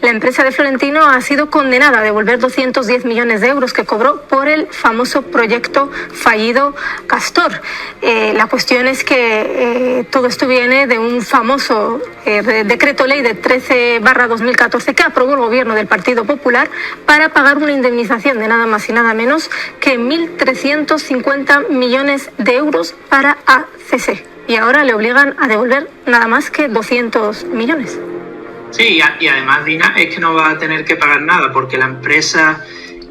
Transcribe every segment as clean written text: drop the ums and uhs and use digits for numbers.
La empresa de Florentino ha sido condenada a devolver 210 millones de euros que cobró por el famoso proyecto fallido Castor. La cuestión es que todo esto viene de un famoso decreto ley de 13/2014 que aprobó el gobierno del Partido Popular para pagar una indemnización de nada más y nada menos que 1.350 millones de euros para ACS. Y ahora le obligan a devolver nada más que 200 millones. Sí, y además, Dina, es que no va a tener que pagar nada porque la empresa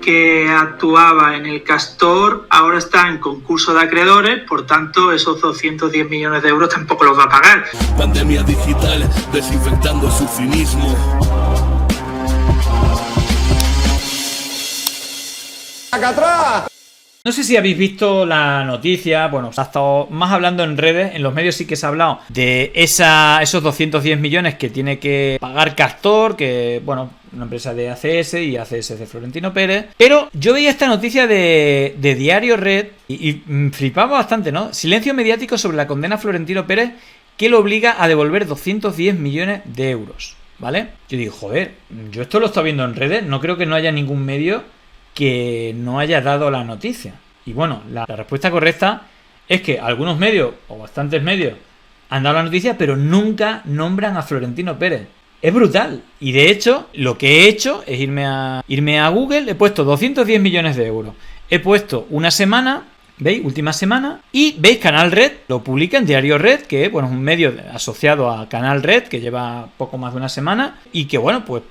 que actuaba en el Castor ahora está en concurso de acreedores, por tanto esos 210 millones de euros tampoco los va a pagar. Pandemia digital, desinfectando su cinismo. ¡Acá atrás! No sé si habéis visto la noticia, bueno, se ha estado más hablando en redes, en los medios sí que se ha hablado de esos 210 millones que tiene que pagar Castor, que, bueno, una empresa de ACS y ACS de Florentino Pérez. Pero yo veía esta noticia de Diario Red y flipaba bastante, ¿no? Silencio mediático sobre la condena a Florentino Pérez que lo obliga a devolver 210 millones de euros, ¿vale? Yo digo, joder, yo esto lo estoy viendo en redes, no creo que no haya ningún medio que no haya dado la noticia. Y bueno, la respuesta correcta es que algunos medios, o bastantes medios, han dado la noticia, pero nunca nombran a Florentino Pérez. Es brutal. Y de hecho, lo que he hecho es irme a Google, he puesto 210 millones de euros. He puesto una semana, ¿veis? Última semana. Y veis Canal Red, lo publica en Diario Red, que bueno, es un medio asociado a Canal Red, que lleva poco más de una semana. Y que bueno, pues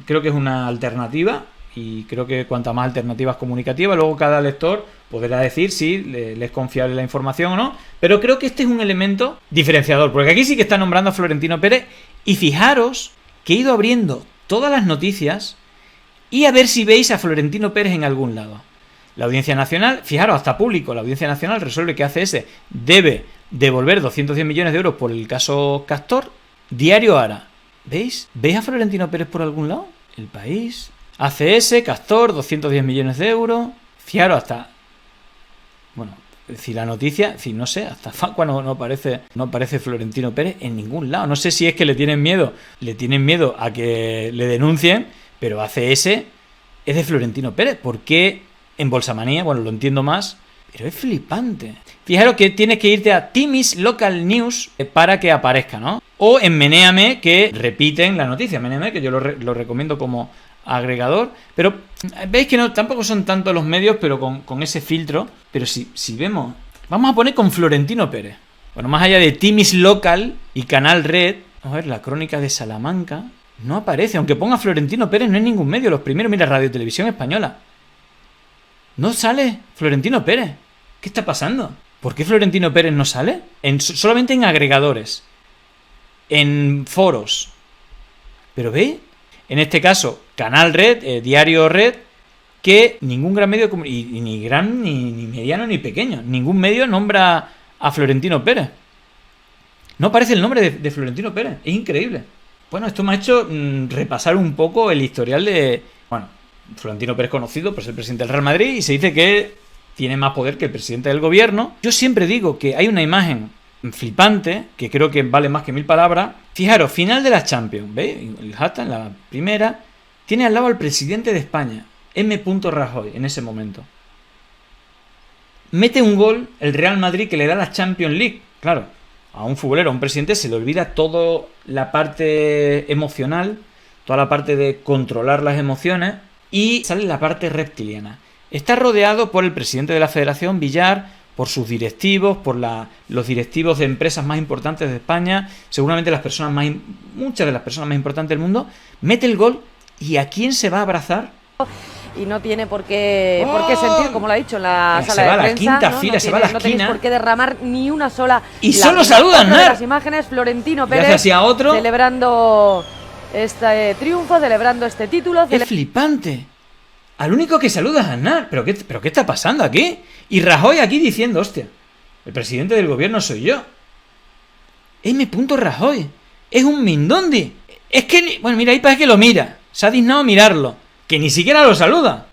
creo que es una alternativa. Y creo que cuanta más alternativas comunicativas, luego cada lector podrá decir si le es confiable la información o no. Pero creo que este es un elemento diferenciador, porque aquí sí que está nombrando a Florentino Pérez. Y fijaros que he ido abriendo todas las noticias y a ver si veis a Florentino Pérez en algún lado. La Audiencia Nacional, fijaros, hasta público, la Audiencia Nacional resuelve que ACS debe devolver 210 millones de euros por el caso Castor. Diario Ara, ¿veis? ¿Veis a Florentino Pérez por algún lado? El País... ACS, Castor, 210 millones de euros. Fijaros hasta... Bueno, si la noticia... Si no sé, hasta Facua no aparece Florentino Pérez en ningún lado. No sé si es que le tienen miedo a que le denuncien, pero ACS es de Florentino Pérez. ¿Por qué en Bolsamanía? Bueno, lo entiendo más, pero es flipante. Fijaros que tienes que irte a Timis Local News para que aparezca, ¿no? O en Menéame, que repiten la noticia. Menéame, que yo lo recomiendo como agregador, pero veis que no, tampoco son tantos los medios, pero con ese filtro. Pero si vemos, vamos a poner con Florentino Pérez. Bueno, más allá de Timis Local y Canal Red, vamos a ver, la Crónica de Salamanca no aparece, aunque ponga Florentino Pérez no hay ningún medio. Los primeros, mira, Radio Televisión Española, no sale Florentino Pérez. ¿Qué está pasando? ¿Por qué Florentino Pérez no sale? Solamente en agregadores, en foros. Pero ¿veis? En este caso, Canal Red, Diario Red, que ningún gran medio, y ni gran, ni mediano, ni pequeño, ningún medio nombra a Florentino Pérez. No aparece el nombre de Florentino Pérez. Es increíble. Bueno, esto me ha hecho repasar un poco el historial de... Bueno, Florentino Pérez conocido por ser presidente del Real Madrid y se dice que tiene más poder que el presidente del gobierno. Yo siempre digo que hay una imagen flipante, que creo que vale más que 1000 palabras. Fijaros, final de la Champions, ¿veis? El hashtag, la primera, tiene al lado al presidente de España, M. Rajoy, en ese momento. Mete un gol el Real Madrid que le da la Champions League. Claro, a un futbolero, a un presidente se le olvida toda la parte emocional, toda la parte de controlar las emociones, y sale la parte reptiliana. Está rodeado por el presidente de la Federación, Villar, por sus directivos, por los directivos de empresas más importantes de España, seguramente muchas de las personas más importantes del mundo. Mete el gol, ¿y a quién se va a abrazar? Y no tiene por qué sentir, como lo ha dicho en la sala de prensa. Se va a la quinta fila, se va a la esquina. No tenéis por qué derramar ni una sola... Y solo saludan, ¿no? Las imágenes, Florentino Pérez celebrando este triunfo, celebrando este título. Es flipante. Al único que saluda es a Aznar. ¿Pero qué está pasando aquí? Y Rajoy aquí diciendo, hostia, el presidente del gobierno soy yo. M. Rajoy. Es un mindondi. Es que, bueno, mira, ahí parece que lo mira. Se ha dignado mirarlo. Que ni siquiera lo saluda.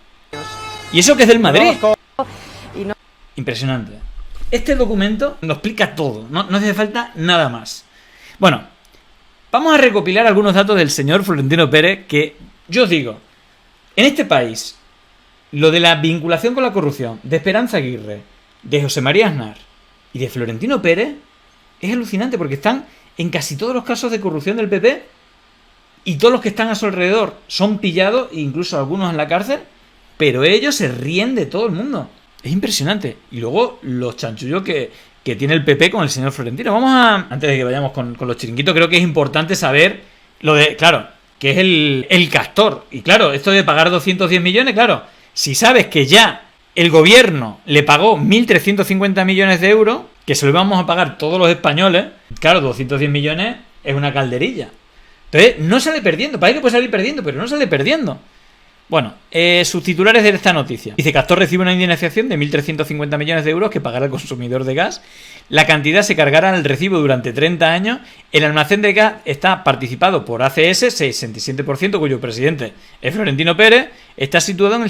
Y eso que es del Madrid. Impresionante. Este documento lo explica todo. No hace falta nada más. Bueno, Vamos a recopilar algunos datos del señor Florentino Pérez que, yo os digo, en este país, lo de la vinculación con la corrupción de Esperanza Aguirre, de José María Aznar y de Florentino Pérez es alucinante porque están en casi todos los casos de corrupción del PP y todos los que están a su alrededor son pillados, incluso algunos en la cárcel, pero ellos se ríen de todo el mundo. Es impresionante. Y luego los chanchullos que tiene el PP con el señor Florentino. Vamos a, antes de que vayamos con los chiringuitos, creo que es importante saber lo de, claro, que es el castor. Y claro, esto de pagar 210 millones, claro, si sabes que ya el gobierno le pagó 1.350 millones de euros, que se lo íbamos a pagar todos los españoles, claro, 210 millones es una calderilla. Entonces, no sale perdiendo. Parece que puede salir perdiendo, pero no sale perdiendo. Bueno, sus titulares de esta noticia. Dice, Castor recibe una indemnización de 1.350 millones de euros que pagará el consumidor de gas. La cantidad se cargará en el recibo durante 30 años. El almacén de gas está participado por ACS, 67%, cuyo presidente es Florentino Pérez. Está situado en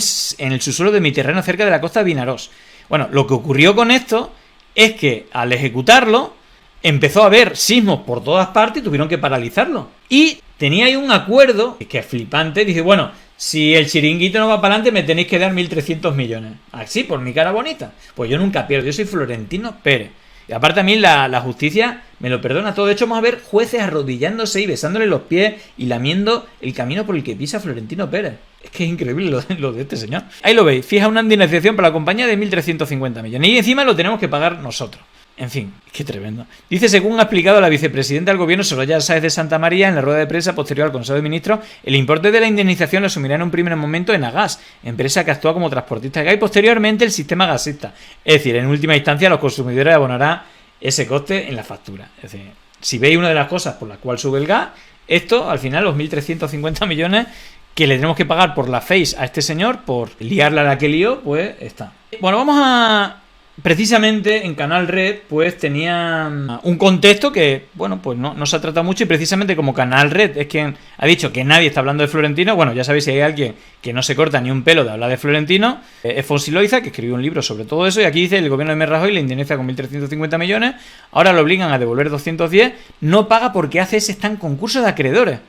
el subsuelo de mi terreno cerca de la costa de Vinarós. Bueno, lo que ocurrió con esto es que al ejecutarlo empezó a haber sismos por todas partes y tuvieron que paralizarlo. Y tenía ahí un acuerdo que es flipante. Dice, bueno, si el chiringuito no va para adelante me tenéis que dar 1.300 millones. Así, por mi cara bonita. Pues yo nunca pierdo, yo soy Florentino Pérez. Y aparte a mí la justicia me lo perdona todo. De hecho vamos a ver jueces arrodillándose y besándole los pies y lamiendo el camino por el que pisa Florentino Pérez. Es que es increíble lo de este señor. Ahí lo veis, fija una indemnización para la compañía de 1.350 millones. Y encima lo tenemos que pagar nosotros. En fin, qué tremendo. Dice, según ha explicado la vicepresidenta del gobierno, Soraya Sáez de Santa María, en la rueda de prensa posterior al Consejo de Ministros, el importe de la indemnización lo asumirá en un primer momento Enagas, empresa que actúa como transportista de gas, y posteriormente el sistema gasista. Es decir, en última instancia los consumidores abonarán ese coste en la factura. Es decir, si veis una de las cosas por la cual sube el gas, esto al final los 1.350 millones que le tenemos que pagar por la face a este señor, por liarla a la que lió, pues está. Bueno, vamos a... Precisamente en Canal Red pues tenía un contexto que, bueno, pues no se ha tratado mucho, y precisamente como Canal Red es quien ha dicho que nadie está hablando de Florentino, bueno, ya sabéis, si hay alguien que no se corta ni un pelo de hablar de Florentino, es Fonsi Loiza, que escribió un libro sobre todo eso, y aquí dice, el gobierno de Rajoy le indemniza con 1.350 millones, ahora lo obligan a devolver 210, no paga porque ACS está en concurso de acreedores.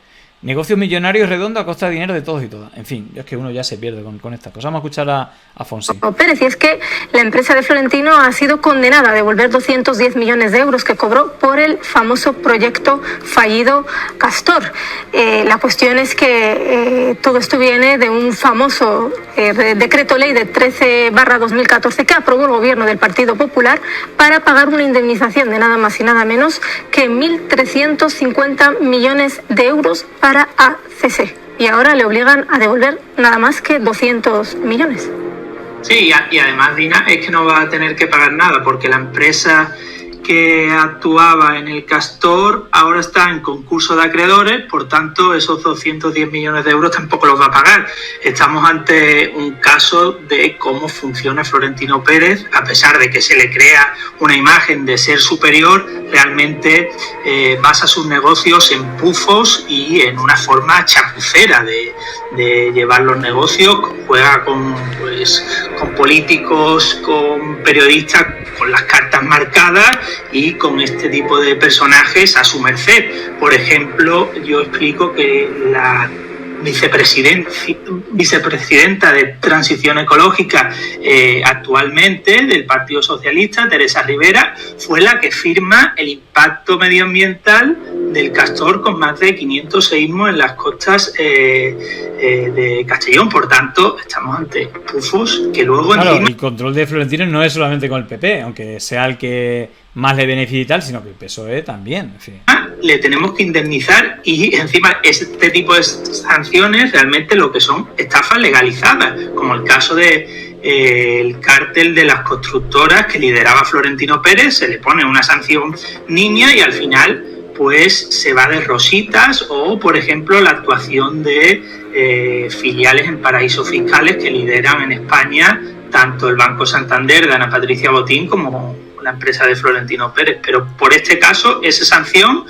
Negocios millonarios redondos a costa de dinero de todos y todas. En fin, es que uno ya se pierde con estas cosas. Vamos a escuchar a Fonsi. Pérez, y es que la empresa de Florentino ha sido condenada a devolver 210 millones de euros que cobró por el famoso proyecto fallido Castor. La cuestión es que todo esto viene de un famoso decreto ley de 13/2014 que aprobó el gobierno del Partido Popular para pagar una indemnización de nada más y nada menos que 1.350 millones de euros para ACS, y ahora le obligan a devolver nada más que 200 millones. Sí, y además, Dina, es que no va a tener que pagar nada porque la empresa que actuaba en el Castor ahora está en concurso de acreedores, por tanto esos 210 millones de euros tampoco los va a pagar. Estamos ante un caso de cómo funciona Florentino Pérez. A pesar de que se le crea una imagen de ser superior, realmente basa sus negocios en pufos y en una forma chapucera de llevar los negocios. Juega con políticos, con periodistas, con las cartas marcadas y con este tipo de personajes a su merced. Por ejemplo, yo explico que la vicepresidenta de Transición Ecológica actualmente del Partido Socialista, Teresa Rivera, fue la que firma el impacto medioambiental del Castor con más de 500 seísmos en las costas de Castellón. Por tanto, estamos ante pufos que luego... Claro, el control de Florentino no es solamente con el PP, aunque sea el que más le beneficia y tal, sino que el PSOE también. En fin. Le tenemos que indemnizar, y encima este tipo de sanciones realmente lo que son estafas legalizadas, como el caso de el cártel de las constructoras que lideraba Florentino Pérez. Se le pone una sanción niña y al final pues se va de rositas, o por ejemplo la actuación de filiales en paraísos fiscales que lideran en España tanto el Banco Santander de Ana Patricia Botín como la empresa de Florentino Pérez. Pero por este caso esa sanción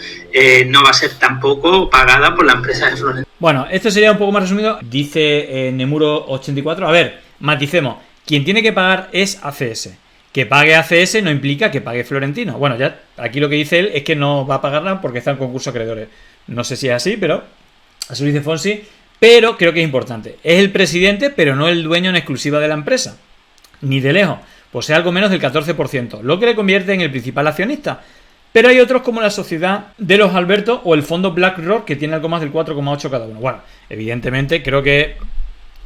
no va a ser tampoco pagada por la empresa de Florentino. Bueno, esto sería un poco más resumido. Dice Nemuro84, a ver, maticemos, quien tiene que pagar es ACS. Que pague ACS no implica que pague Florentino. Bueno, ya aquí lo que dice él es que no va a pagar nada porque está en concurso de acreedores. no sé si es así, pero así lo dice Fonsi, pero creo que es importante. Es el presidente, pero no el dueño en exclusiva de la empresa, ni de lejos. Posee algo menos del 14%, lo que le convierte en el principal accionista. Pero hay otros como la Sociedad de los Alberto o el fondo BlackRock, que tiene algo más del 4,8 cada uno. Bueno, evidentemente creo que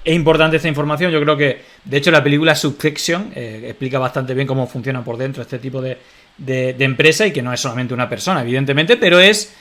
es importante esta información. Yo creo que, de hecho, la película Succession explica bastante bien cómo funciona por dentro este tipo de empresa, y que no es solamente una persona, evidentemente, pero es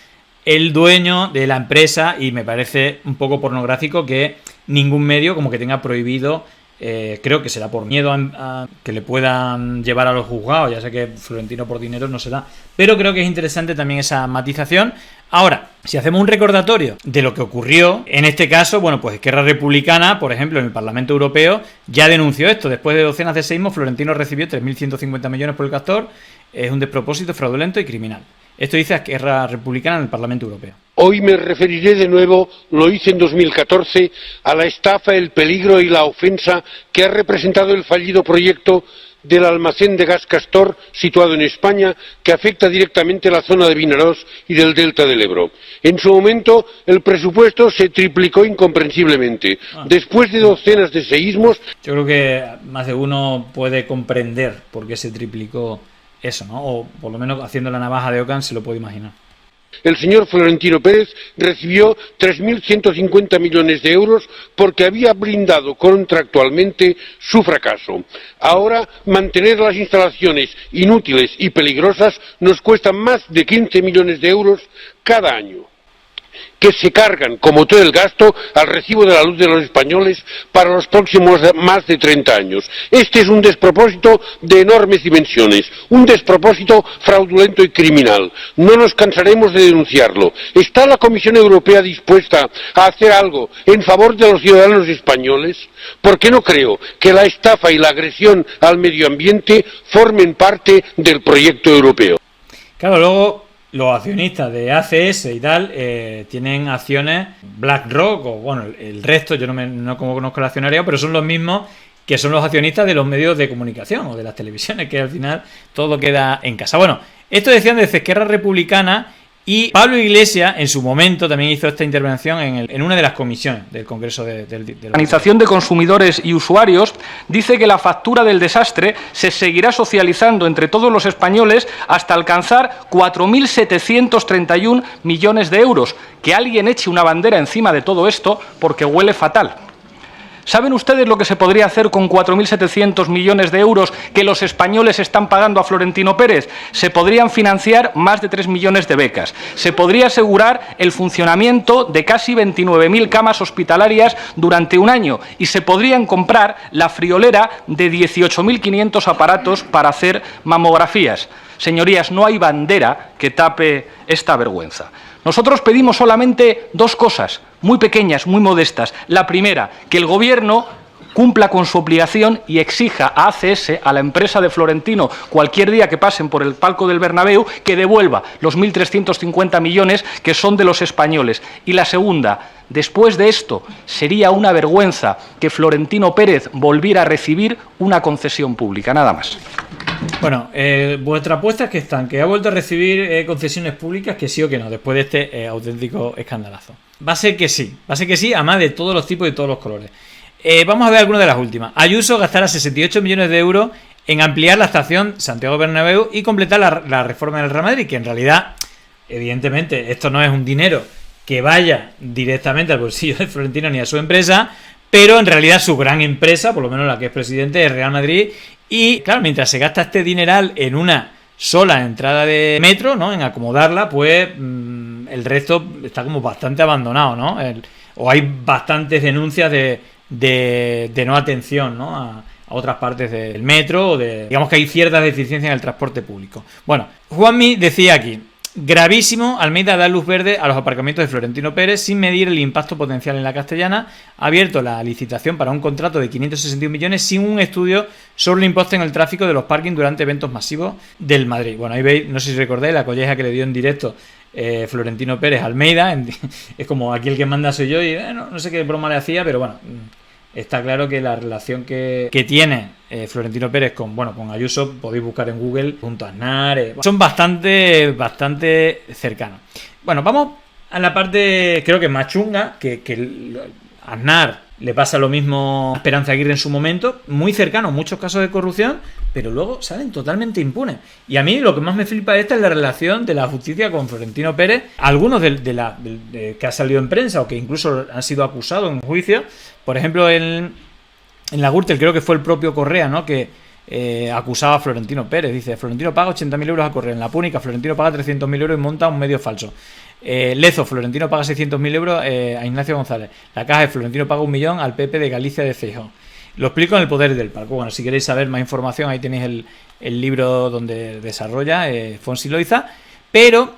el dueño de la empresa, y me parece un poco pornográfico que ningún medio como que tenga prohibido. Creo que será por miedo a que le puedan llevar a los juzgados. Ya sé que Florentino por dinero no se da, pero creo que es interesante también esa matización. Ahora, si hacemos un recordatorio de lo que ocurrió, en este caso, bueno, pues Esquerra Republicana, por ejemplo, en el Parlamento Europeo, ya denunció esto. Después de docenas de seísmos, Florentino recibió 3.150 millones por el Castor. Es un despropósito, fraudulento y criminal. Esto dice Esquerra Republicana en el Parlamento Europeo. Hoy me referiré de nuevo, lo hice en 2014, a la estafa, el peligro y la ofensa que ha representado el fallido proyecto del almacén de gas Castor, situado en España, que afecta directamente a la zona de Vinarós y del delta del Ebro. En su momento, el presupuesto se triplicó incomprensiblemente. Después de docenas de seísmos... Yo creo que más de uno puede comprender por qué se triplicó eso, ¿no? O por lo menos haciendo la navaja de Ockham se lo puede imaginar. El señor Florentino Pérez recibió 3.150 millones de euros porque había blindado contractualmente su fracaso. Ahora, mantener las instalaciones inútiles y peligrosas nos cuesta más de 15 millones de euros cada año, que se cargan, como todo el gasto, al recibo de la luz de los españoles para los próximos más de 30 años. Este es un despropósito de enormes dimensiones, un despropósito fraudulento y criminal. No nos cansaremos de denunciarlo. ¿Está la Comisión Europea dispuesta a hacer algo en favor de los ciudadanos españoles? Porque no creo que la estafa y la agresión al medio ambiente formen parte del proyecto europeo. Claro, luego los accionistas de ACS y tal tienen acciones BlackRock o bueno, el resto, yo no conozco el accionariado, pero son los mismos que son los accionistas de los medios de comunicación o de las televisiones, que al final todo queda en casa. Bueno, esto decían de Esquerra Republicana, y Pablo Iglesias en su momento también hizo esta intervención en una de las comisiones del Congreso de la Organización de Consumidores y Usuarios. Dice que la factura del desastre se seguirá socializando entre todos los españoles hasta alcanzar 4.731 millones de euros. Que alguien eche una bandera encima de todo esto porque huele fatal. ¿Saben ustedes lo que se podría hacer con 4.700 millones de euros que los españoles están pagando a Florentino Pérez? Se podrían financiar más de 3 millones de becas. Se podría asegurar el funcionamiento de casi 29.000 camas hospitalarias durante un año y se podrían comprar la friolera de 18.500 aparatos para hacer mamografías. Señorías, no hay bandera que tape esta vergüenza. Nosotros pedimos solamente dos cosas, muy pequeñas, muy modestas. La primera, que el Gobierno cumpla con su obligación y exija a ACS, a la empresa de Florentino, cualquier día que pasen por el palco del Bernabéu, que devuelva los 1.350 millones que son de los españoles. Y la segunda, después de esto, sería una vergüenza que Florentino Pérez volviera a recibir una concesión pública, nada más. Bueno, vuestra apuesta es que están, que ha vuelto a recibir concesiones públicas, que sí o que no, después de este auténtico escandalazo. Va a ser que sí, además de todos los tipos y todos los colores. Vamos a ver algunas de las últimas. Ayuso gastará 68 millones de euros en ampliar la estación Santiago Bernabéu y completar la reforma del Real Madrid, que en realidad, evidentemente, esto no es un dinero que vaya directamente al bolsillo de Florentino ni a su empresa, pero en realidad su gran empresa, por lo menos la que es presidente, es Real Madrid. Y claro, mientras se gasta este dineral en una sola entrada de metro, ¿no?, en acomodarla, pues el resto está como bastante abandonado, ¿no? O hay bastantes denuncias de no atención, ¿no?, a otras partes del metro, o digamos que hay ciertas deficiencias en el transporte público. Bueno, Juanmi decía aquí: gravísimo, Almeida da luz verde a los aparcamientos de Florentino Pérez sin medir el impacto potencial en la Castellana. Ha abierto la licitación para un contrato de 561 millones sin un estudio sobre el impacto en el tráfico de los parkings durante eventos masivos del Madrid. Bueno, ahí veis, no sé si recordáis la colleja que le dio en directo Florentino Pérez a Almeida. Es como aquí el que manda soy yo, y no sé qué broma le hacía, pero bueno, está claro que la relación que tiene Florentino Pérez con Ayuso, podéis buscar en Google, junto a Aznar, son bastante cercanos. Bueno, vamos a la parte, creo que más chunga, que a Aznar le pasa lo mismo a Esperanza Aguirre en su momento, muy cercano, muchos casos de corrupción, pero luego salen totalmente impunes. Y a mí lo que más me flipa de esta es la relación de la justicia con Florentino Pérez. Algunos que ha salido en prensa o que incluso han sido acusados en juicio, por ejemplo en la Gürtel creo que fue el propio Correa, ¿no?, que acusaba a Florentino Pérez. Dice: Florentino paga 80.000 euros a Correa. En la Púnica, Florentino paga 300.000 euros y monta un medio falso. Lezo, Florentino paga 600.000 euros a Ignacio González. La Caja de Florentino paga 1 millón al PP de Galicia de Feijóo. Lo explico en El Poder del Palco. Bueno, si queréis saber más información, ahí tenéis el libro donde desarrolla Fonsi Loiza. Pero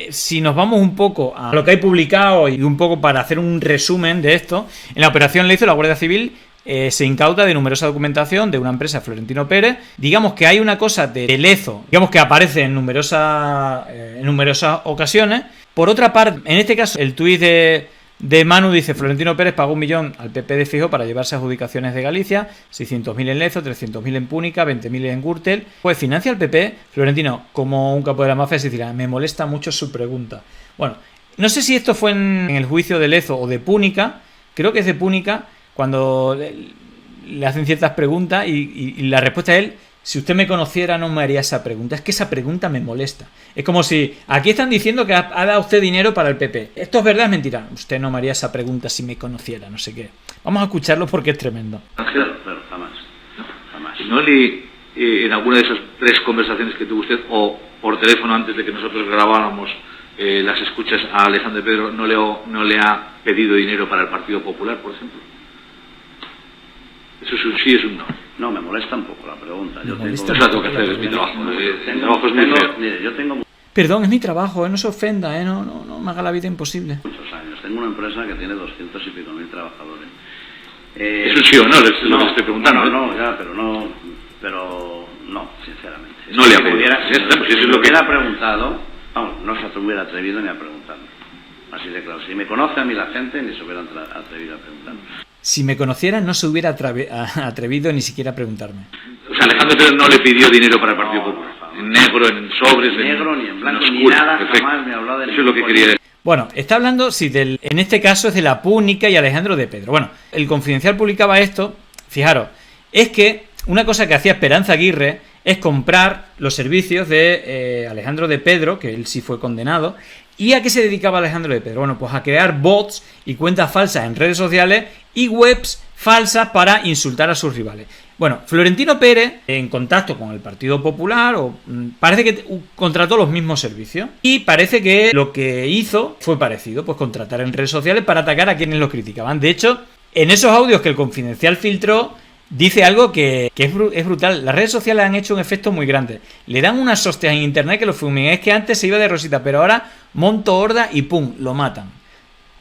si nos vamos un poco a lo que hay publicado y un poco para hacer un resumen de esto, en la operación Lezo la Guardia Civil se incauta de numerosa documentación de una empresa, Florentino Pérez. Digamos que hay una cosa de Lezo, digamos que aparece en numerosas ocasiones. Por otra parte, en este caso, el tuit de Manu dice: Florentino Pérez pagó 1 millón al PP de Feijóo para llevarse adjudicaciones de Galicia, 600.000 en Lezo, 300.000 en Púnica, 20.000 en Gürtel. Pues financia al PP. Florentino, como un capo de la mafia, se dirá: me molesta mucho su pregunta. Bueno, no sé si esto fue en el juicio de Lezo o de Púnica, creo que es de Púnica, cuando le hacen ciertas preguntas y la respuesta es: si usted me conociera no me haría esa pregunta. Es que esa pregunta me molesta. Es como si aquí están diciendo que ha dado usted dinero para el PP. ¿Esto es verdad o es mentira? Usted no me haría esa pregunta si me conociera, no sé qué. Vamos a escucharlo porque es tremendo. Claro, jamás. ¿Y no en alguna de esas 3 conversaciones que tuvo usted, o por teléfono antes de que nosotros grabáramos las escuchas a Alejandro de Pedro, no le ha pedido dinero para el Partido Popular, por ejemplo? Eso es un sí, es un no. No, me molesta un poco la pregunta. Yo tengo que hacer, es mi trabajo. Mi trabajo es muy feo. Mire, yo tengo Perdón, es mi trabajo, no se ofenda, no me haga la vida imposible. Muchos años. Tengo una empresa que tiene 200 y pico mil trabajadores. ¿Es un sí o no? Es lo que estoy preguntando. Pero no, sinceramente. No le ha pedido. Si lo hubiera preguntado, vamos, no se hubiera atrevido ni a preguntarme. Así de claro. Si me conoce a mí la gente, ni se hubiera atrevido a preguntarme. Si me conociera, no se hubiera atrevido ni siquiera a preguntarme. O sea, Alejandro Pérez no le pidió dinero para el Partido Popular. En negro, en sobres, en negro, ni en blanco, en ni nada. Perfecto. Jamás me ha hablado de eso es lo que quería decir. Bueno, está hablando, sí, en este caso es de la Púnica y Alejandro de Pedro. Bueno, el Confidencial publicaba esto. Fijaros, es que una cosa que hacía Esperanza Aguirre es comprar los servicios de Alejandro de Pedro, que él sí fue condenado. ¿Y a qué se dedicaba Alejandro de Pedro? Bueno, pues a crear bots y cuentas falsas en redes sociales y webs falsas para insultar a sus rivales. Bueno, Florentino Pérez, en contacto con el Partido Popular, parece que contrató los mismos servicios. Y parece que lo que hizo fue parecido, pues contratar en redes sociales para atacar a quienes lo criticaban. De hecho, en esos audios que el Confidencial filtró, dice algo que es brutal. Las redes sociales han hecho un efecto muy grande. Le dan unas hostias en internet que lo fumigan. Es que antes se iba de rosita, pero ahora monto horda y pum, lo matan.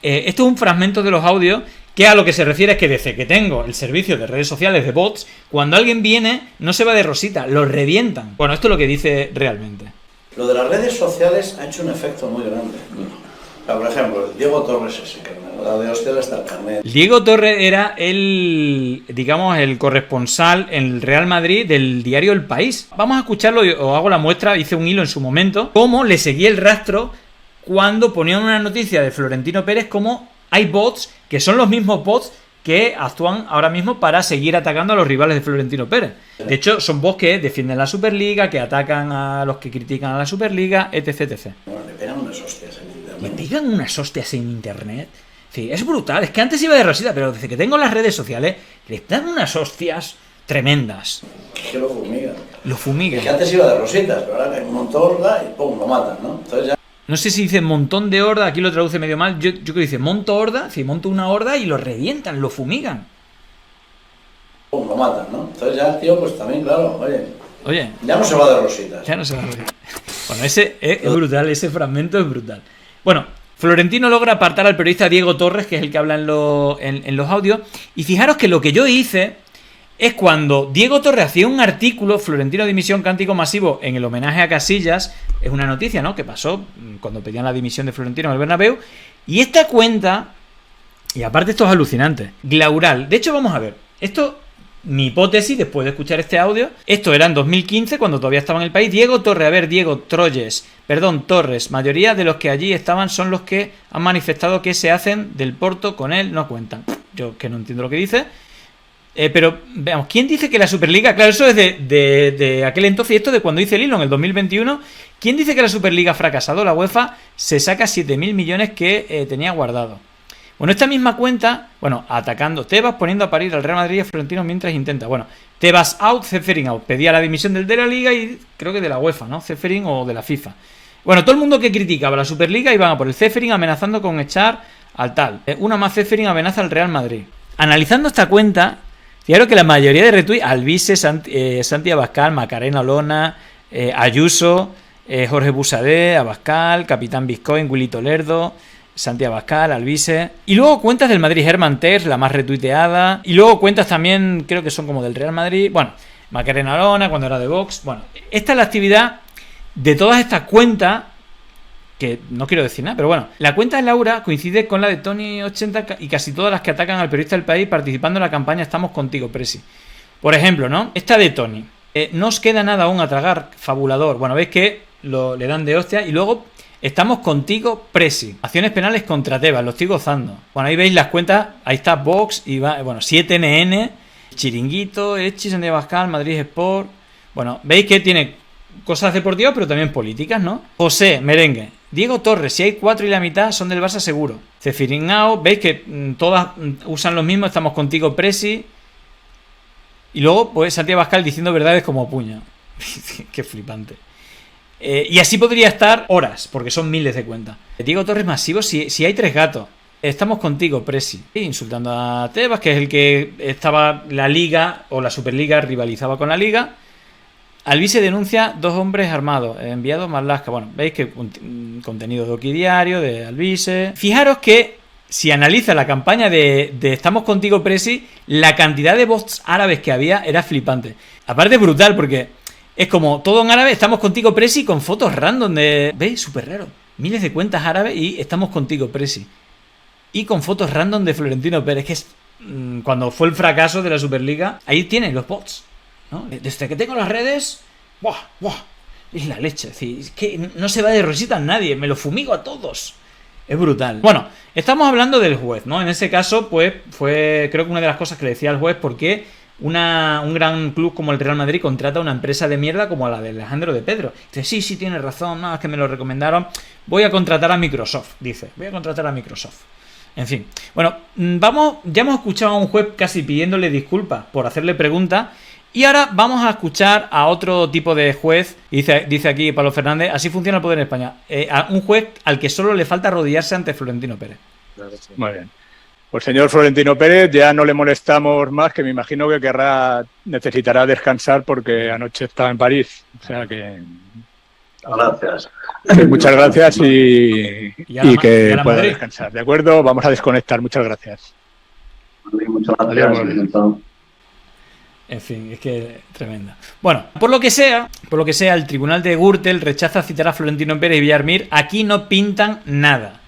Esto es un fragmento de los audios que a lo que se refiere es que desde que tengo el servicio de redes sociales de bots, cuando alguien viene no se va de rosita, lo revientan. Bueno, esto es lo que dice realmente. Lo de las redes sociales ha hecho un efecto muy grande. Por ejemplo, Diego Torres ese carnet, la de hostia hasta el carnet. Diego Torres era el corresponsal en el Real Madrid del diario El País. Vamos a escucharlo, os hago la muestra, hice un hilo en su momento, cómo le seguía el rastro cuando ponían una noticia de Florentino Pérez, como hay bots que son los mismos bots que actúan ahora mismo para seguir atacando a los rivales de Florentino Pérez. De hecho, son bots que defienden la Superliga, que atacan a los que critican a la Superliga, etc. Bueno, le pegan unas hostias en internet. ¿Me pegan unas hostias en internet? Sí, es brutal. Es que antes iba de rosita, pero desde que tengo las redes sociales, les dan unas hostias tremendas. Que lo fumigan. Lo fumigan. Es que antes iba de rositas, pero ahora hay un montón y pum, lo matan, ¿no? Entonces ya... No sé si dice montón de horda, aquí lo traduce medio mal. Yo creo que dice monto horda, sí, monto una horda y lo revientan, lo fumigan. Pum, lo matan, ¿no? Entonces ya el tío, pues también, claro, oye, ya no se va de rositas. Ya no se va de rositas. Bueno, ese es brutal, ese fragmento es brutal. Bueno, Florentino logra apartar al periodista Diego Torres, que es el que habla en los audios. Y fijaros que lo que yo hice es cuando Diego Torres hacía un artículo, Florentino dimisión cántico masivo, en el homenaje a Casillas. Es una noticia, ¿no?, que pasó cuando pedían la dimisión de Florentino en el Bernabéu. Y esta cuenta, y aparte esto es alucinante, Glaural. De hecho, vamos a ver, esto mi hipótesis, después de escuchar este audio, esto era en 2015, cuando todavía estaba en el país. Diego Torres, mayoría de los que allí estaban son los que han manifestado que se hacen del Porto, con él no cuentan. Yo que no entiendo lo que dice. Pero, veamos, ¿quién dice que la Superliga? Claro, eso es de aquel entonces, y esto de cuando hice el hilo, en el 2021. ¿Quién dice que la Superliga ha fracasado? La UEFA se saca 7.000 millones que tenía guardado. Bueno, esta misma cuenta, atacando Tebas, poniendo a parir al Real Madrid y a Florentino mientras intenta. Tebas out, Ceferin out. Pedía la dimisión del de la Liga y creo que de la UEFA, ¿no? Ceferin o de la FIFA. Todo el mundo que criticaba la Superliga iban a por el Ceferin amenazando con echar al tal. Una más, Ceferin amenaza al Real Madrid. Analizando esta cuenta, fijaros que la mayoría de retweets, Alvise, Santi Abascal, Macarena Olona, Ayuso, Jorge Busadé, Abascal, Capitán Bitcoin, Willy Lerdo, Santi Abascal, Alvise. Y luego cuentas del Madrid, Herman Terz, la más retuiteada. Y luego cuentas también, creo que son como del Real Madrid. Macarena Olona, cuando era de Vox. Esta es la actividad de todas estas cuentas, que no quiero decir nada, pero la cuenta de Laura coincide con la de Tony80 y casi todas las que atacan al periodista del país participando en la campaña Estamos Contigo, Presi. Por ejemplo, ¿no? Esta de Tony. No os queda nada aún a tragar, fabulador. Veis que le dan de hostia. Y luego, Estamos Contigo, Presi. Acciones penales contra Tebas, lo estoy gozando. Ahí veis las cuentas, ahí está Vox, y 7NN, Chiringuito, Echi, Santiago Abascal, Madrid Sport. Veis que tiene cosas deportivas, pero también políticas, ¿no? José, merengue. Diego Torres, si hay 4 y la mitad son del Barça seguro. Cefirinao, veis que todas usan los mismos, Estamos Contigo, Presi. Y luego, pues, Santiago Abascal diciendo verdades como puño. Qué flipante. Y así podría estar horas, porque son miles de cuentas. Diego Torres masivo, si hay 3 gatos. Estamos Contigo, Presi. Insultando a Tebas, que es el que estaba la Liga o la Superliga rivalizaba con la Liga. Alvise denuncia 2 hombres armados, enviados a Marlaska. Veis que contenido de Oki Diario, de Alvise. Fijaros que si analiza la campaña de Estamos Contigo, Presi, la cantidad de bots árabes que había era flipante. Aparte brutal, porque es como todo en árabe, Estamos Contigo, Presi, con fotos random de... ¿Veis? Súper raro. Miles de cuentas árabes y Estamos Contigo, Presi. Y con fotos random de Florentino Pérez, que es cuando fue el fracaso de la Superliga. Ahí tienen los bots, ¿no? Desde que tengo las redes, ¡buah! Es la leche. Es que no se va de rositas nadie, me lo fumigo a todos. Es brutal. Estamos hablando del juez, ¿no? En ese caso, pues, fue creo que una de las cosas que le decía al juez, porque un gran club como el Real Madrid contrata a una empresa de mierda como la de Alejandro de Pedro. Dice, sí, tienes razón, no, es que me lo recomendaron. Voy a contratar a Microsoft, dice. Voy a contratar a Microsoft. En fin. Ya hemos escuchado a un juez casi pidiéndole disculpas por hacerle preguntas. Y ahora vamos a escuchar a otro tipo de juez. Dice aquí Pablo Fernández, así funciona el poder en España. A un juez al que solo le falta arrodillarse ante Florentino Pérez. Muy bien. Pues señor Florentino Pérez, ya no le molestamos más, que me imagino que necesitará descansar porque anoche estaba en París. O sea que... Gracias. Muchas gracias y que pueda descansar. ¿De acuerdo? Vamos a desconectar. Muchas gracias. Muchas gracias. En fin, es que tremenda. Por lo que sea, el tribunal de Gürtel rechaza citar a Florentino Pérez y Villar-Mir. Aquí no pintan nada.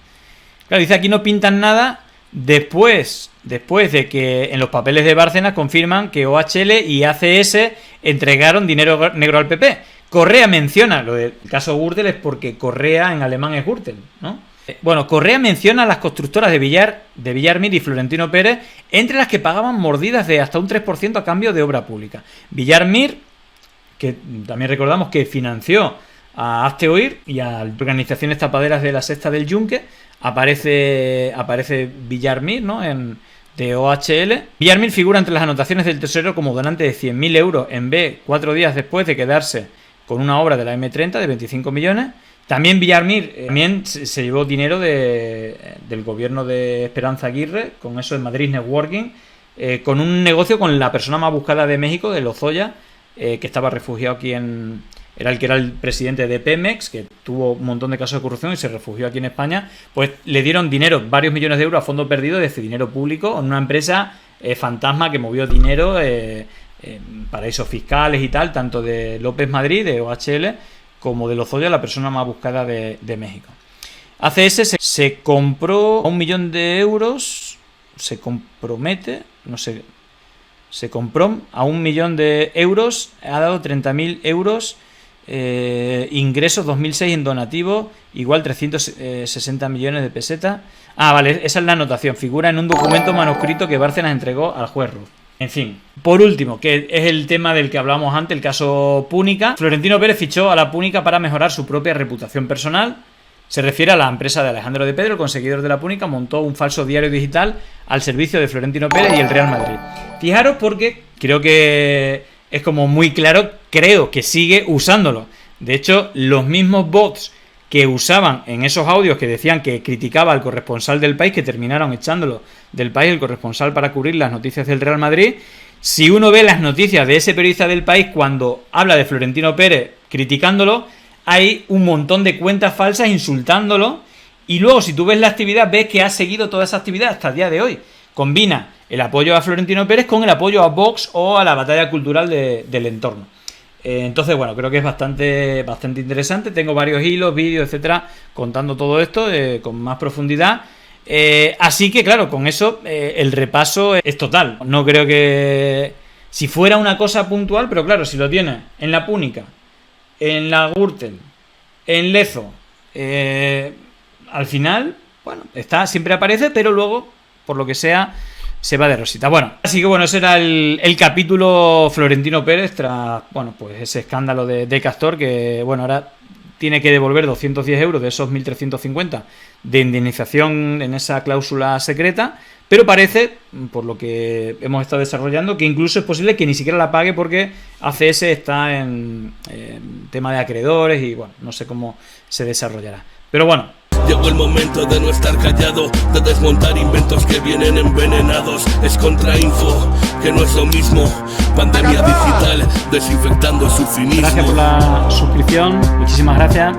Claro, dice aquí no pintan nada después de que en los papeles de Bárcenas confirman que OHL y ACS entregaron dinero negro al PP. Correa menciona, lo del caso Gürtel es porque Correa en alemán es Gürtel, ¿no? Correa menciona a las constructoras de Villar-Mir y Florentino Pérez, entre las que pagaban mordidas de hasta un 3% a cambio de obra pública. Villar-Mir, que también recordamos que financió a Hazte Oír y a organizaciones tapaderas de la Sexta del Yunque, aparece Villar-Mir, ¿no? De OHL. Villar-Mir figura entre las anotaciones del tesorero como donante de 100.000 euros en B 4 días después de quedarse con una obra de la M30 de 25 millones. También Villar-Mir se llevó dinero del gobierno de Esperanza Aguirre, con eso de Madrid Networking, con un negocio con la persona más buscada de México, de Lozoya, que estaba refugiado aquí era el presidente de Pemex, que tuvo un montón de casos de corrupción y se refugió aquí en España. Pues le dieron dinero, varios millones de euros a fondo perdido de ese dinero público, en una empresa fantasma que movió dinero, paraísos fiscales y tal, tanto de López Madrid, de OHL, como de Lozoya, la persona más buscada de México. ACS se compró a 1 millón de euros, se compromete, no sé, Se compró a 1 millón de euros, ha dado 30.000 euros, ingresos 2006 en donativo, igual 360 millones de pesetas. Ah, vale, esa es la anotación, figura en un documento manuscrito que Bárcenas entregó al juez Ruz. En fin, por último, que es el tema del que hablábamos antes, el caso Púnica. Florentino Pérez fichó a la Púnica para mejorar su propia reputación personal. Se refiere a la empresa de Alejandro de Pedro, el conseguidor de la Púnica, montó un falso diario digital al servicio de Florentino Pérez y el Real Madrid. Fijaros porque creo que es como muy claro, creo que sigue usándolo. De hecho, los mismos bots que usaban en esos audios que decían que criticaba al corresponsal del País, que terminaron echándolo del País, el corresponsal para cubrir las noticias del Real Madrid, si uno ve las noticias de ese periodista del País cuando habla de Florentino Pérez criticándolo, hay un montón de cuentas falsas insultándolo, y luego si tú ves la actividad ves que ha seguido toda esa actividad hasta el día de hoy. Combina el apoyo a Florentino Pérez con el apoyo a Vox o a la batalla cultural del entorno. Entonces, bueno, creo que es bastante interesante. Tengo varios hilos, vídeos, etcétera, contando todo esto con más profundidad. Así que, claro, con eso el repaso es total. No creo que... Si fuera una cosa puntual, pero claro, si lo tienes en la Púnica, en la Gürtel, en Lezo, al final, bueno, siempre aparece, pero luego, por lo que sea, se va de rosita. Bueno, así que bueno, ese era el capítulo Florentino Pérez tras, bueno, pues ese escándalo de Castor, que bueno, ahora tiene que devolver 210 euros de esos 1.350 de indemnización en esa cláusula secreta, pero parece, por lo que hemos estado desarrollando, que incluso es posible que ni siquiera la pague porque ACS está en tema de acreedores y bueno, no sé cómo se desarrollará. Pero bueno, llegó el momento de no estar callado, de desmontar inventos que vienen envenenados. Es contrainfo, que no es lo mismo. Pandemia digital, desinfectando su cinismo. Gracias por la suscripción, muchísimas gracias.